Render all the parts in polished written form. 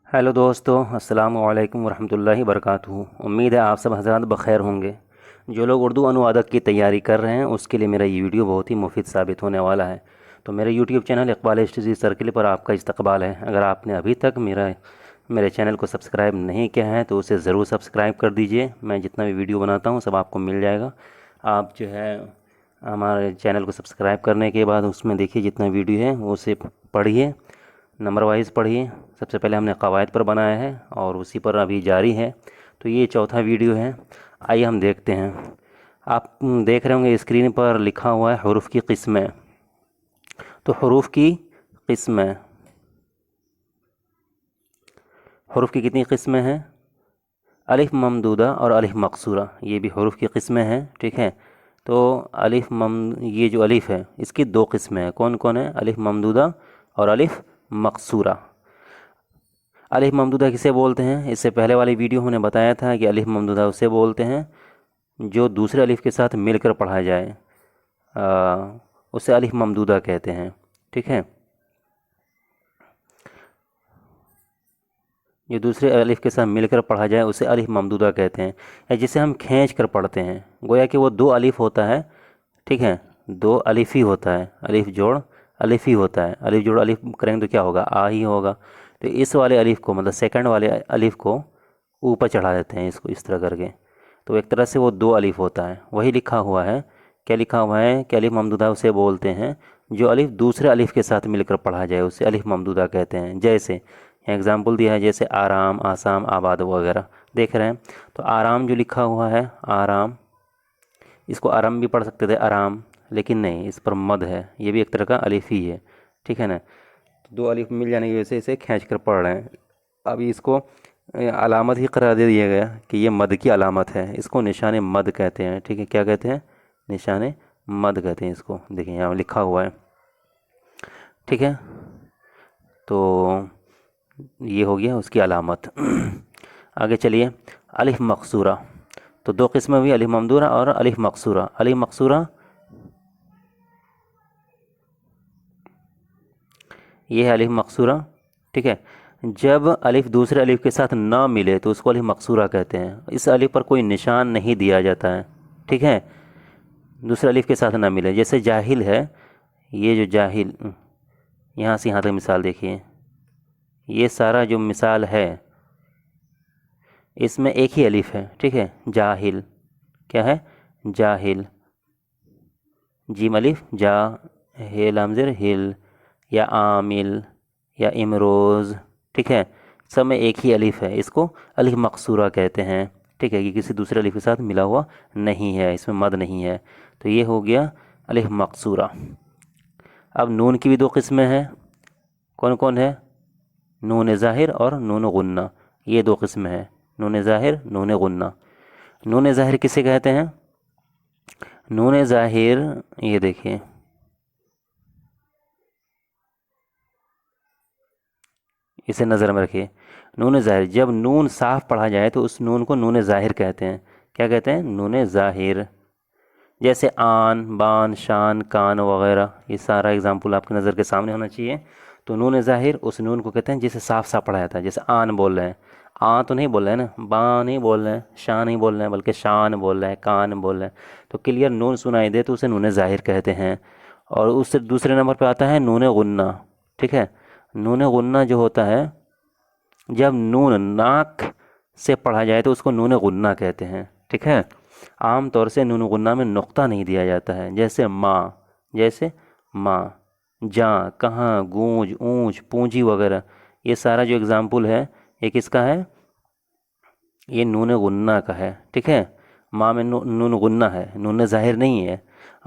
Hello दोस्तों, अस्सलाम वालेकुम वरहमतुल्लाहि वबरकातुहू। उम्मीद है आप सब हज़रात बख़ैर होंगे। जो लोग उर्दू अनुवादक की तैयारी कर रहे हैं उसके लिए मेरा ये वीडियो बहुत ही मुफीद साबित होने वाला है। तो मेरे YouTube channel Iqbal history circle पर आपका इस्तकबाल है। अगर आपने अभी तक मेरे चैनल को सब्सक्राइब नहीं किया है तो उसे ज़रूर सब्सक्राइब कर दीजिए। मैं जितना भी वीडियो बनाता हूँ सब आपको मिल जाएगा। आप जो है हमारे चैनल को सब्सक्राइब करने के बाद उसमें देखिए जितना वीडियो है वो उसे पढ़िए, नंबर वाइज पढ़िए। सबसे पहले हमने कवायद पर बनाया है और उसी पर अभी जारी है। तो ये चौथा वीडियो है। आइए हम देखते हैं। आप देख रहे होंगे स्क्रीन पर लिखा हुआ है हरूफ की किस्में। तो हरूफ की किस्में, हरूफ की कितनी किस्में हैं? अलिफ ममदूदा और अलिफ मकसूरा, ये भी हरूफ की किस्में हैं। ठीक है, तो ये जो अलिफ है इसकी दो किस्में हैं। कौन कौन है? अलिफ ममदूदा और अलिफ मकसूरा। अलिफ ममदूदा किसे बोलते हैं? इससे पहले वाली वीडियो हमने बताया था कि अलिफ ममदूदा उसे बोलते हैं जो दूसरे अलिफ के साथ मिलकर पढ़ा जाए, उसे अलिफ ममदूदा कहते हैं। ठीक है, जो दूसरे अलिफ के साथ मिलकर पढ़ा जाए उसे अलिफ ममदूदा कहते हैं, या जिसे हम खींच कर पढ़ते हैं। गोया कि वो दो अलिफ होता है। ठीक है, दो अलिफ ही होता है, अलिफ जोड़ अलिफ ही होता है। अलिफ जोड़ अलिफ करेंगे तो क्या होगा? आ ही होगा। तो इस वाले अलिफ को, मतलब सेकंड वाले अलिफ को ऊपर चढ़ा देते हैं, इसको इस तरह करके। तो एक तरह से वो दो अलिफ होता है। वही लिखा हुआ है। क्या लिखा हुआ है कि अलिफ ममदूदा उसे बोलते हैं जो अलिफ दूसरे अलिफ के साथ मिलकर पढ़ा जाए, उसे अलिफ ममदूदा कहते हैं। जैसे एग्जाम्पल दिया है, जैसे आराम, आसाम, आबाद वगैरह। देख रहे हैं? तो आराम जो लिखा हुआ है, आराम, इसको आराम भी पढ़ सकते थे, आराम, लेकिन नहीं, इस पर मद है। ये भी एक तरह का अलिफ ही है। ठीक है ना? तो दो अलिफ मिल जाने की वजह से इसे खींच कर पढ़ रहे हैं। अभी इसको अलामत ही करार दे दिया गया कि ये मद की अलामत है। इसको निशान मद कहते हैं। ठीक है, क्या कहते हैं? निशान मद कहते हैं इसको। देखिए यहाँ लिखा हुआ है। ठीक है, तो ये हो गया उसकी अलामत। आगे चलिए, अलिफ मकसूरा। तो दो किस्में हुई, अलिफ ममदूरा और अलिफ मकसूरा। अलिफ मकसूरा ये है अलिफ मकसूरा। ठीक है, जब अलिफ दूसरे अलिफ के साथ ना मिले तो उसको अलिफ मकसूरा कहते हैं। इस अलिफ पर कोई निशान नहीं दिया जाता है। ठीक है, दूसरे अलिफ के साथ ना मिले। जैसे जाहिल है, ये जो जाहिल, यहाँ से यहाँ तक मिसाल देखिए, ये सारा जो मिसाल है इसमें एक ही अलिफ है। ठीक है, जाहिल क्या है? जाहिल, जीम अलिफ जा, हेल हमज़ेर हिल, या आमिल, या इमरोज़। ठीक है, सब में एक ही अलिफ है। इसको अलिफ मकसूरा कहते हैं। ठीक है, कि किसी दूसरे अलिफ के साथ मिला हुआ नहीं है, इसमें मद नहीं है। तो ये हो गया अलिफ मकसूरा। अब नून की भी दो किस्में हैं। कौन कौन है? नून ज़ाहिर और नून गुन्ना, ये दो किस्में हैं। नून ज़ाहिर, नून गुन्ना। नून ज़ाहिर किसे कहते हैं? नून ज़ाहिर, ये देखिए, इसे नज़र में रखिए। नून ज़ाहिर, जब नून साफ पढ़ा जाए तो उस नून को नून ज़ाहिर कहते हैं। क्या कहते हैं? नून ज़ाहिर। जैसे आन, बान, शान, कान वगैरह, ये सारा एग्जाम्पल आपकी नज़र के सामने होना चाहिए। तो नून ज़ाहिर उस नून को कहते हैं जिसे साफ साफ पढ़ा जाता है। जैसे आन बोल रहे हैं, आ तो नहीं बोल रहे हैं ना, बा नहीं बोल रहे हैं, शान नहीं बोल रहे हैं, बल्कि शान बोल रहे हैं, कान बोल रहे हैं। तो क्लियर नून सुनाई दे तो उसे नून ज़ाहिर कहते हैं। और उससे दूसरे नंबर पर आता है नून गुन्ना। ठीक है, नून गुन्ना जो होता है, जब नून नाक से पढ़ा जाए तो उसको नून गुन्ना कहते हैं। ठीक है, आम तौर से नून गुन्ना में नुक्ता नहीं दिया जाता है। जैसे माँ, जैसे माँ, जहाँ, कहाँ, गूंज, ऊंच, पूंजी वगैरह, ये सारा जो एग्जाम्पल है ये किसका है? ये नून गुन्ना का है। ठीक है, माँ में नून गुन्ना है, नून ज़ाहिर नहीं है।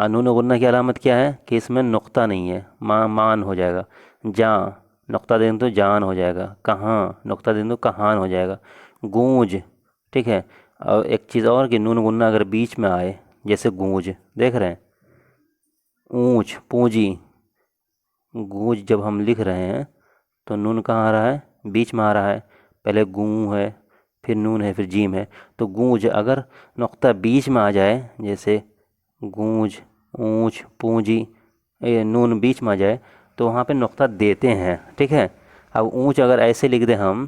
नून गुन्ना की अलामत क्या है? कि इसमें नुक्ता नहीं है। माँ मान हो जाएगा। जहाँ नुक्ता दें तो जान हो जाएगा। कहाँ नुक्ता दें तो कहान हो जाएगा। गूंज, ठीक है। और एक चीज़ और कि नून गुन्ना अगर बीच में आए, जैसे गूंज, देख रहे हैं, ऊंच, पूंजी, गूंज जब हम लिख रहे हैं तो नून कहाँ आ रहा है? बीच में आ रहा है। पहले गूं है, फिर नून है, फिर जीम है। तो गूंज अगर नुक्ता बीच में आ जाए, जैसे गूंज, ऊंच, पूंजी, नून बीच में आ जाए तो वहाँ पे नुक्ता देते हैं। ठीक है, अब ऊंच अगर ऐसे लिख दें हम